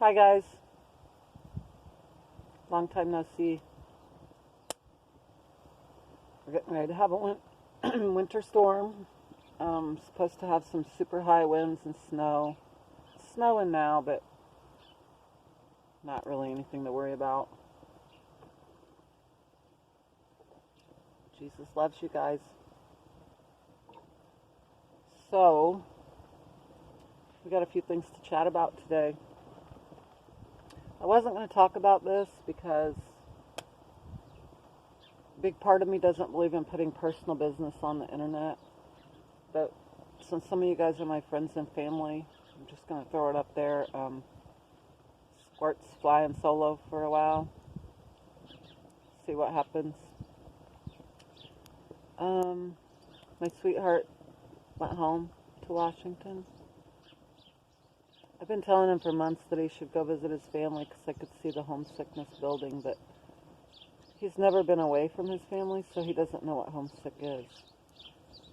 Hi guys, long time no see. We're getting ready to have a winter storm. Supposed to have some super high winds and snow. It's snowing now, but not really anything to worry about. Jesus loves you guys. So, we got a few things to chat about today. I wasn't going to talk about this because a big part of me doesn't believe in putting personal business on the internet. But since some of you guys are my friends and family, I'm just going to throw it up there. Squirt's flying solo for a while. See what happens. My sweetheart went home to Washington. I've been telling him for months that he should go visit his family because I could see the homesickness building, but he's never been away from his family, so he doesn't know what homesick is.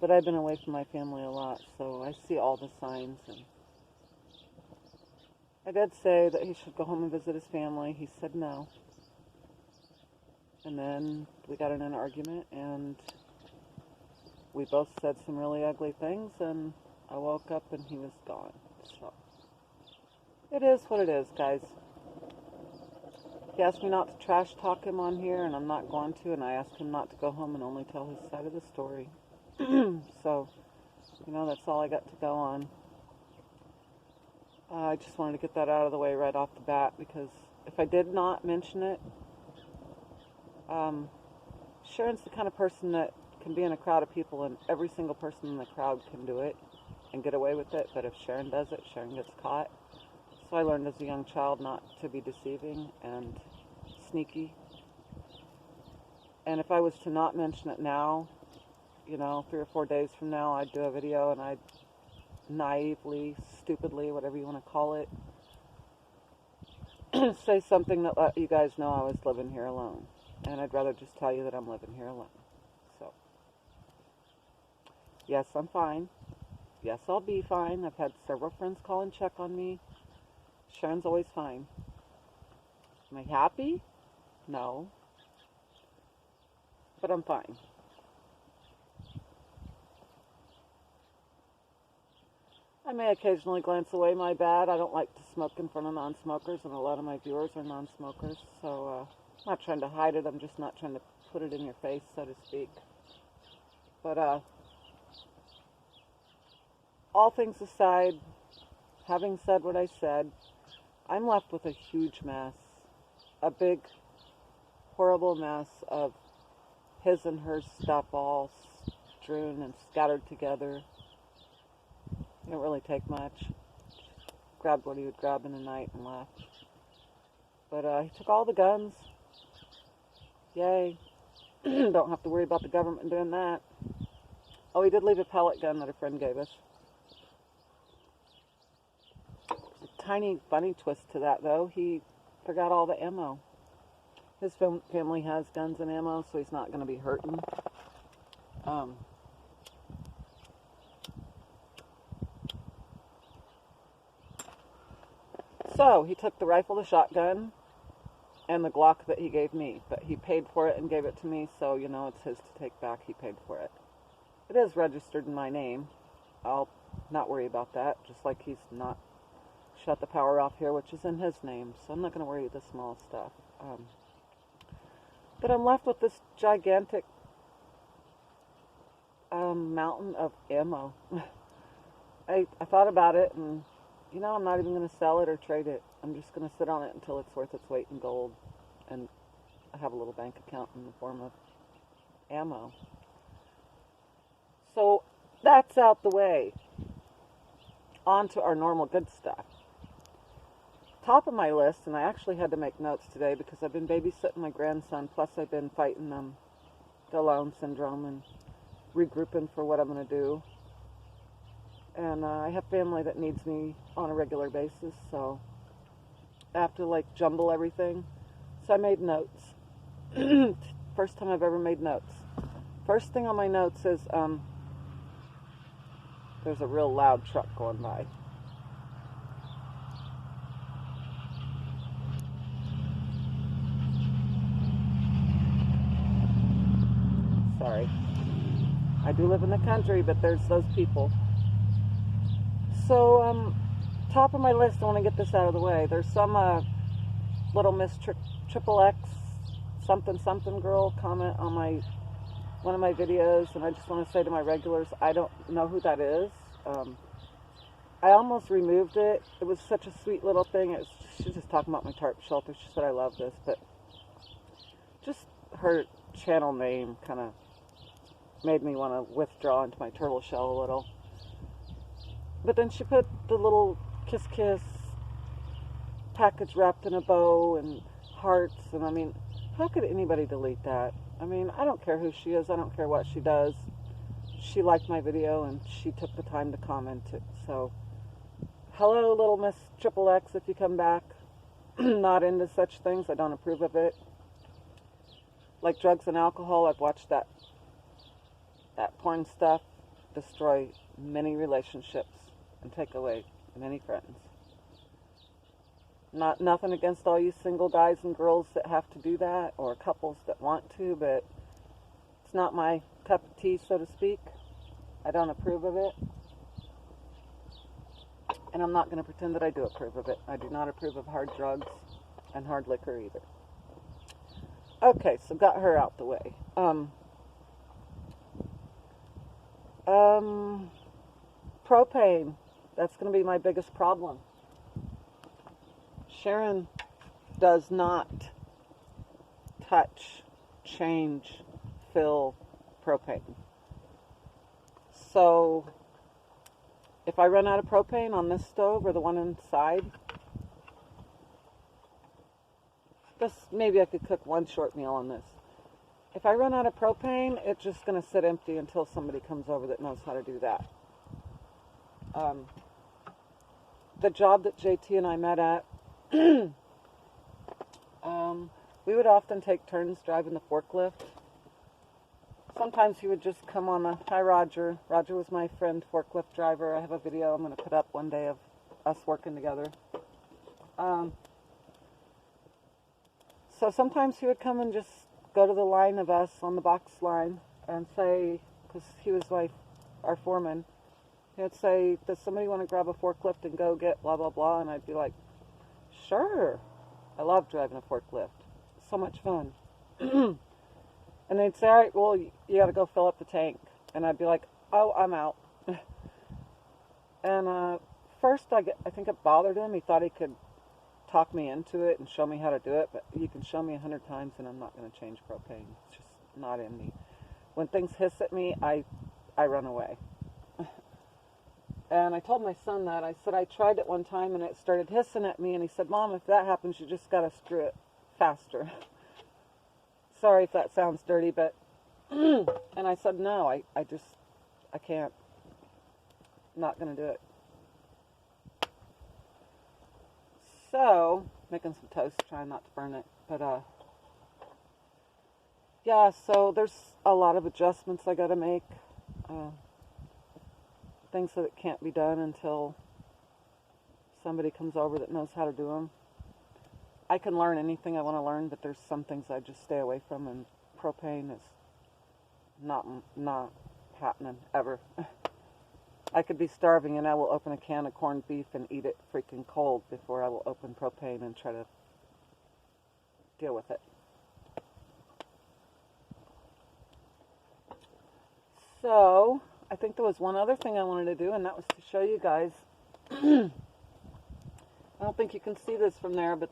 But I've been away from my family a lot, so I see all the signs. And I did say that he should go home and visit his family. He said no. And then we got in an argument, and we both said some really ugly things, and I woke up and he was gone. So it is what it is, guys. He asked me not to trash talk him on here, and I'm not going to, and I asked him not to go home and only tell his side of the story. So, that's all I got to go on. I just wanted to get that out of the way right off the bat, because if I did not mention it, Sharon's the kind of person that can be in a crowd of people, and every single person in the crowd can do it and get away with it, but if Sharon does it, Sharon gets caught. So I learned as a young child not to be deceiving and sneaky. And if I was to not mention it now, 3 or 4 days from now, I'd do a video and I'd naively, stupidly, whatever you want to call it, say something that let you guys know I was living here alone. And I'd rather just tell you that I'm living here alone. So, yes, I'm fine. Yes, I'll be fine. I've had several friends call and check on me. Sharon's always fine. Am I happy? No. But I'm fine. I may occasionally glance away, my bad. I don't like to smoke in front of non-smokers, and a lot of my viewers are non-smokers, so I'm not trying to hide it. I'm just not trying to put it in your face, so to speak. But all things aside, having said what I said, I'm left with a huge mess. A big, horrible mess of his and her stuff all strewn and scattered together. Didn't really take much. Grabbed what he would grab in the night and left. But he took all the guns. Yay. Don't have to worry about the government doing that. Oh, he did leave a pellet gun that a friend gave us. Tiny funny twist to that, though. He forgot all the ammo. His family has guns and ammo, so he's not going to be hurting. So he took the rifle, the shotgun, and the Glock that he gave me, but he paid for it and gave it to me, so it's his to take back. He paid for it. It is registered in my name. I'll not worry about that, just like he's not shut the power off here, which is in his name, so I'm not going to worry with the small stuff. But I'm left with this gigantic mountain of ammo. I thought about it, and I'm not even going to sell it or trade it. I'm just going to sit on it until it's worth its weight in gold, and I have a little bank account in the form of ammo. So that's out the way. On to our normal good stuff. Top of my list, and I actually had to make notes today because I've been babysitting my grandson, plus I've been fighting the Down syndrome and regrouping for what I'm going to do. And I have family that needs me on a regular basis, so I have to jumble everything. So I made notes. First time I've ever made notes. First thing on my notes is there's a real loud truck going by. sorry. I do live in the country, but there's those people. So, top of my list, I want to get this out of the way. There's some little Miss Triple X something girl comment on one of my videos, and I just want to say to my regulars, I don't know who that is. I almost removed it. It was such a sweet little thing. She's just talking about my tarp shelter. She said, I love this, but just her channel name kind of made me want to withdraw into my turtle shell a little. But then she put the little kiss package wrapped in a bow and hearts, and I mean, how could anybody delete that? I mean, I don't care who she is. I don't care what she does. She liked my video, and she took the time to comment it. So, hello, little Miss Triple X, if you come back. Not into such things. I don't approve of it. Like drugs and alcohol, I've watched that porn stuff destroy many relationships and take away many friends. Nothing against all you single guys and girls that have to do that, or couples that want to, but it's not my cup of tea, so to speak. I don't approve of it. And I'm not going to pretend that I do approve of it. I do not approve of hard drugs and hard liquor either. Okay, so got her out the way. Propane. That's going to be my biggest problem. Sharon does not touch, change, fill propane. So, if I run out of propane on this stove or the one inside, maybe I could cook one short meal on this. If I run out of propane, it's just going to sit empty until somebody comes over that knows how to do that. The job that JT and I met at, we would often take turns driving the forklift. Sometimes he would just come on hi Roger. Roger was my friend, forklift driver. I have a video I'm going to put up one day of us working together. So sometimes he would come and just go to the line of us on the box line and say, because he was our foreman, he would say, does somebody want to grab a forklift and go get blah, blah, blah? And I'd be like, sure. I love driving a forklift. So much fun. And they'd say, all right, well, you got to go fill up the tank. And I'd be like, oh, I'm out. And first, I think it bothered him. He thought he could talk me into it and show me how to do it. But you can show me 100 times and I'm not going to change propane. It's just not in me. When things hiss at me, I run away. And I told my son that. I said, I tried it one time and it started hissing at me. And he said, Mom, if that happens, you just got to screw it faster. Sorry if that sounds dirty, but... and I said, no, I can't. I'm not going to do it. So, making some toast, trying not to burn it. But, yeah, so there's a lot of adjustments I got to make. Things that can't be done until somebody comes over that knows how to do them. I can learn anything I want to learn, but there's some things I just stay away from, and propane is not happening ever. I could be starving and I will open a can of corned beef and eat it freaking cold before I will open propane and try to deal with it. So, I think there was one other thing I wanted to do, and that was to show you guys. I don't think you can see this from there, but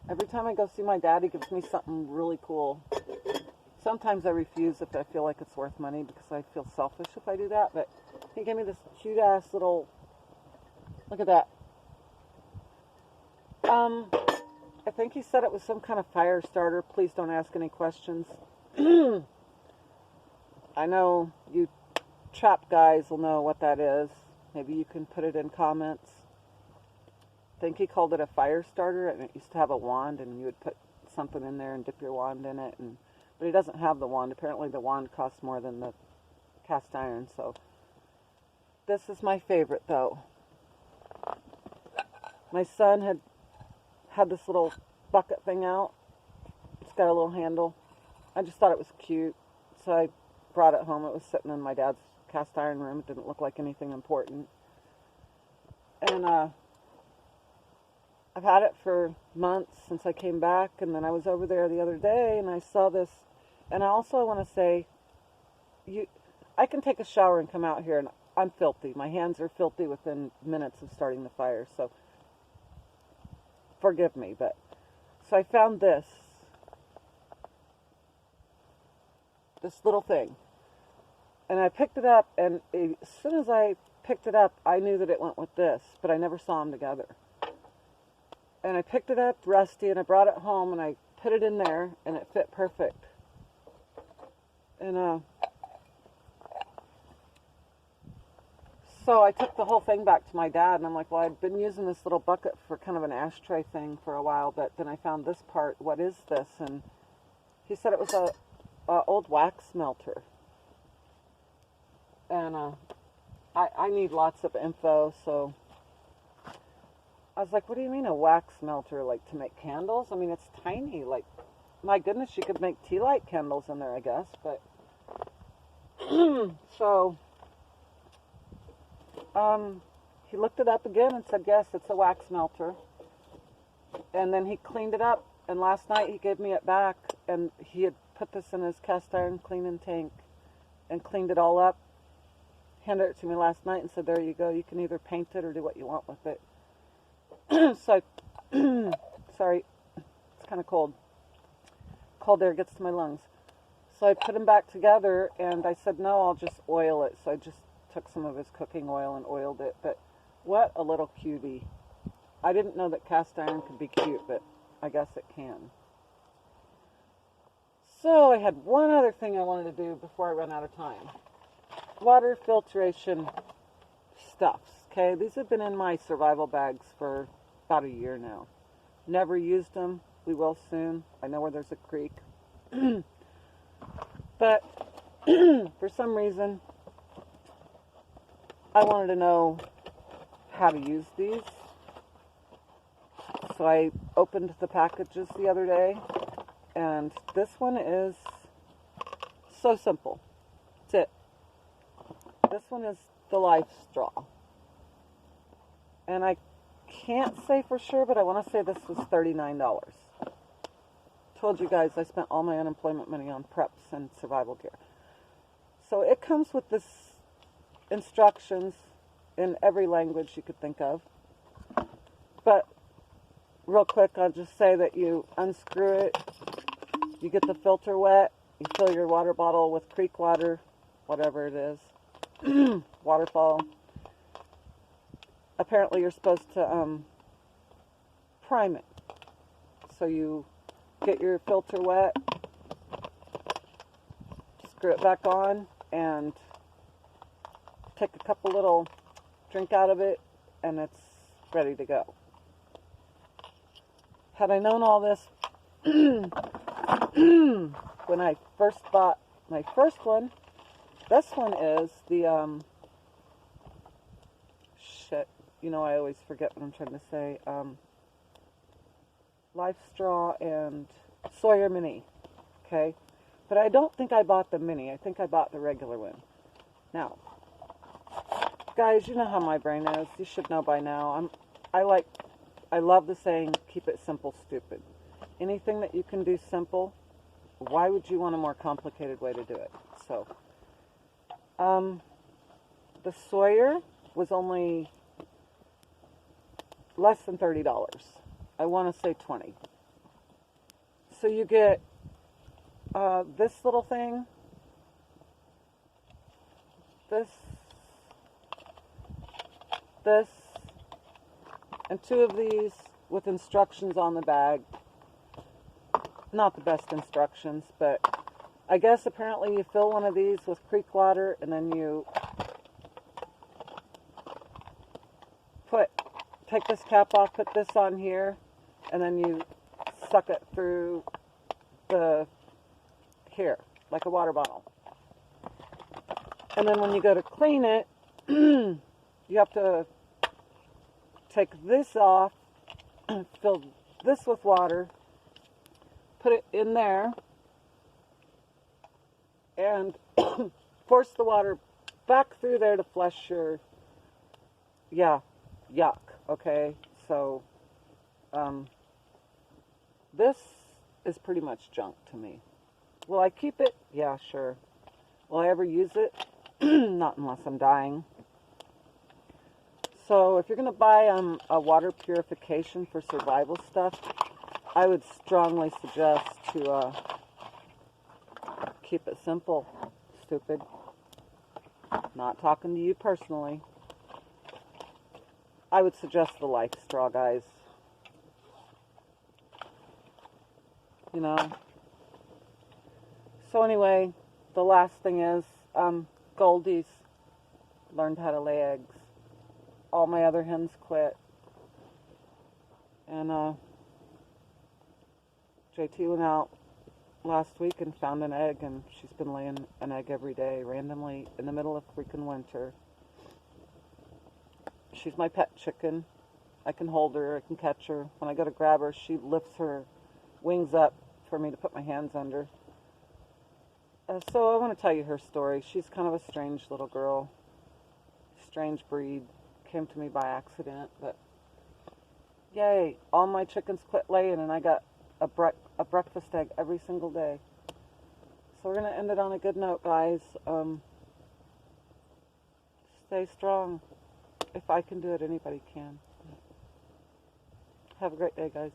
every time I go see my dad, he gives me something really cool. Sometimes I refuse if I feel like it's worth money because I feel selfish if I do that, but he gave me this cute-ass little, look at that. I think he said it was some kind of fire starter. Please don't ask any questions. I know you trap guys will know what that is. Maybe you can put it in comments. I think he called it a fire starter, and it used to have a wand, and you would put something in there and dip your wand in it. But he doesn't have the wand. Apparently the wand costs more than the cast iron. So this is my favorite, though. My son had this little bucket thing out. It's got a little handle. I just thought it was cute, so I brought it home. It was sitting in my dad's cast iron room. It didn't look like anything important. And I've had it for months since I came back, and then I was over there the other day and I saw this. And I also want to say, I can take a shower and come out here and I'm filthy. My hands are filthy within minutes of starting the fire, so forgive me. But so I found this little thing, and I picked it up, and as soon as I picked it up, I knew that it went with this, but I never saw them together. And I picked it up rusty, and I brought it home, and I put it in there, and it fit perfect. And so I took the whole thing back to my dad, and I'm like, well, I'd been using this little bucket for kind of an ashtray thing for a while, but then I found this part. What is this? And he said it was a old wax melter. And I need lots of info, so I was like, what do you mean a wax melter? Like to make candles? I mean, it's tiny. Like, my goodness, you could make tea light candles in there, I guess. But so he looked it up again and said, yes, it's a wax melter. And then he cleaned it up, and last night he gave me it back, and he had put this in his cast iron cleaning tank and cleaned it all up, handed it to me last night and said, there you go, you can either paint it or do what you want with it. So sorry, it's kind of cold air gets to my lungs. So I put them back together, and I said, no, I'll just oil it. So I just took some of his cooking oil and oiled it. But what a little cutie. I didn't know that cast iron could be cute, but I guess it can. So I had one other thing I wanted to do before I run out of time. Water filtration stuffs, okay? These have been in my survival bags for about a year now. Never used them. We will soon. I know where there's a creek. But for some reason, I wanted to know how to use these. So I opened the packages the other day, and this one is so simple. That's it. This one is the Life Straw. And I can't say for sure, but I want to say this was $39. Told you guys I spent all my unemployment money on preps and survival gear. So it comes with this instructions in every language you could think of. But real quick, I'll just say that you unscrew it, you get the filter wet, you fill your water bottle with creek water, whatever it is, waterfall. Apparently you're supposed to prime it. So you get your filter wet, screw it back on, and take a couple little drink out of it, and it's ready to go. Had I known all this when I first bought my first one, this one is the, I always forget what I'm trying to say, Life Straw and Sawyer Mini, okay? But I don't think I bought the Mini. I think I bought the regular one. Now, guys, you know how my brain is. You should know by now. I love the saying, keep it simple, stupid. Anything that you can do simple, why would you want a more complicated way to do it? So, the Sawyer was only less than $30. I want to say $20. So you get this little thing, this, and two of these with instructions on the bag. Not the best instructions, but I guess apparently you fill one of these with creek water, and then you take this cap off, put this on here, and then you suck it through here, like a water bottle. And then when you go to clean it, you have to take this off, fill this with water, put it in there, and force the water back through there to flush your, yeah, yuck, okay? So, this is pretty much junk to me. Will I keep it? Yeah, sure. Will I ever use it? Not unless I'm dying. So if you're going to buy a water purification for survival stuff, I would strongly suggest to keep it simple, stupid. Not talking to you personally. I would suggest the Life Straw, guys. You know. So anyway, the last thing is, Goldie's learned how to lay eggs. All my other hens quit. And JT went out last week and found an egg, and she's been laying an egg every day, randomly, in the middle of freaking winter. She's my pet chicken. I can hold her, I can catch her. When I go to grab her, she lifts her wings up for me to put my hands under. So I want to tell you her story. She's kind of a strange little girl. Strange breed. Came to me by accident, but yay, all my chickens quit laying, and I got a breakfast egg every single day. So we're going to end it on a good note, guys. Stay strong. If I can do it, anybody can. Have a great day, guys.